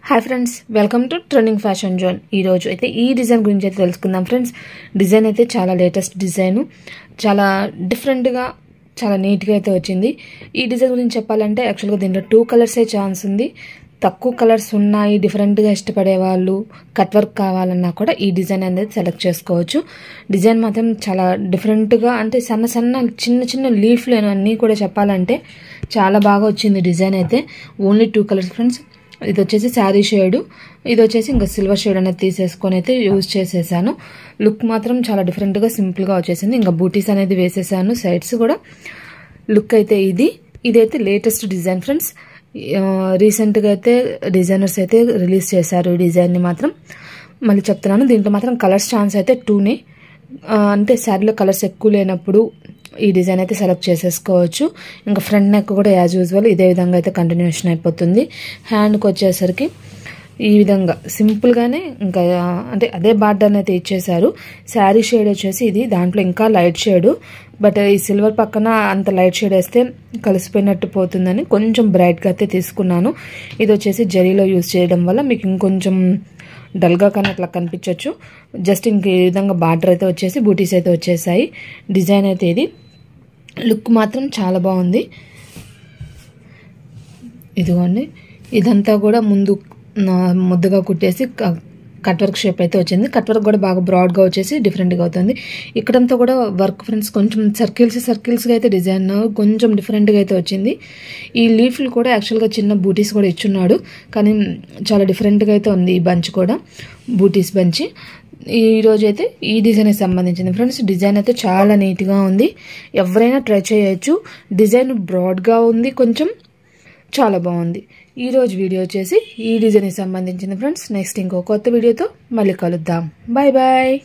Hi friends, welcome to trending fashion zone. ఈరోజు అయితే ఈ డిజైన్ గురించి అయితే తెలుసుకుందాం ఫ్రెండ్స్. డిజైన్ అయితే చాలా లేటెస్ట్ డిజైన్, చాలా డిఫరెంట్గా, చాలా నీట్గా అయితే వచ్చింది. ఈ డిజైన్ గురించి చెప్పాలంటే యాక్చువల్గా దీంట్లో 2 కలర్సే ఛాన్స్ ఉంది. తక్కువ కలర్స్ ఉన్నాయి, డిఫరెంట్గా ఇష్టపడే వాళ్ళు, కట్ వర్క్ కావాలన్నా కూడా ఈ డిజైన్ అనేది సెలెక్ట్ చేసుకోవచ్చు. డిజైన్ మాత్రం చాలా డిఫరెంట్గా, అంటే సన్న సన్న చిన్న చిన్న లీఫ్లు అన్నీ కూడా చెప్పాలంటే చాలా బాగా వచ్చింది డిజైన్ అయితే. Only 2 colours friends. ఇది వచ్చేసి శారీ షేడ్, ఇది వచ్చేసి ఇంకా సిల్వర్ షేడ్ అనేది తీసేసుకొని అయితే యూజ్ చేసేసాను. లుక్ మాత్రం చాలా డిఫరెంట్గా, సింపుల్గా వచ్చేసింది. ఇంకా బూటీస్ అనేది వేసేసాను సైడ్స్ కూడా. లుక్ అయితే ఇదైతే లేటెస్ట్ డిజైన్ ఫ్రెండ్స్. రీసెంట్గా అయితే డిజైనర్స్ అయితే రిలీజ్ చేశారు ఈ డిజైన్ని మాత్రం. మళ్ళీ చెప్తున్నాను, దీంట్లో మాత్రం కలర్స్ ఛాన్స్ అయితే 2నే. అంటే శారీలో కలర్స్ ఎక్కువ లేనప్పుడు ఈ డిజైన్ అయితే సెలెక్ట్ చేసేసుకోవచ్చు. ఇంకా ఫ్రంట్ నెక్ కూడా యాజ్ యూజువల్ ఇదే విధంగా అయితే కంటిన్యూషన్ అయిపోతుంది. హ్యాండ్కి వచ్చేసరికి ఈ విధంగా సింపుల్గానే ఇంకా అంటే అదే బార్డర్ అయితే ఇచ్చేసారు. శారీ షేడ్ వచ్చేసి ఇది, దాంట్లో ఇంకా లైట్ షేడ్, బట్ ఈ సిల్వర్ పక్కన అంత లైట్ షేడ్ వేస్తే కలిసిపోయినట్టు పోతుందని కొంచెం బ్రైట్గా అయితే తీసుకున్నాను. ఇది వచ్చేసి జరీలో యూజ్ చేయడం వల్ల మీకు ఇంకొంచెం డల్గా కానీ అట్లా కనిపించవచ్చు. జస్ట్ ఇంక ఈ విధంగా బార్డర్ అయితే వచ్చేసి బూటీస్ అయితే వచ్చేసాయి. డిజైన్ అయితే ఇది. లుక్ మాత్రం చాలా బాగుంది. ఇదిగోండి, ఇదంతా కూడా ముందు ముద్దగా కుట్టేసి కట్ వర్క్ షేప్ అయితే వచ్చింది. కట్ వర్క్ కూడా బాగా బ్రాడ్గా వచ్చేసి డిఫరెంట్గా అవుతుంది. ఇక్కడంతా కూడా వర్క్ ఫ్రెండ్స్ కొంచెం సర్కిల్స్గా అయితే డిజైన్ కొంచెం డిఫరెంట్గా అయితే వచ్చింది. ఈ లీఫ్లు కూడా యాక్చువల్గా చిన్న బూటీస్ కూడా ఇచ్చున్నాడు, కానీ చాలా డిఫరెంట్గా అయితే ఉంది ఈ బంచ్ కూడా, బూటీస్ బంచ్. ఈరోజు అయితే ఈ డిజైన్కి సంబంధించింది ఫ్రెండ్స్. డిజైన్ అయితే చాలా నీట్గా ఉంది, ఎవరైనా ట్రై చేయొచ్చు. డిజైన్ బ్రాడ్గా ఉంది, కొంచెం చాలా బాగుంది. ఈరోజు వీడియో వచ్చేసి ఈ డిజైన్కి సంబంధించింది ఫ్రెండ్స్. నెక్స్ట్ ఇంకో కొత్త వీడియోతో మళ్ళీ కలుద్దాం. Bye bye.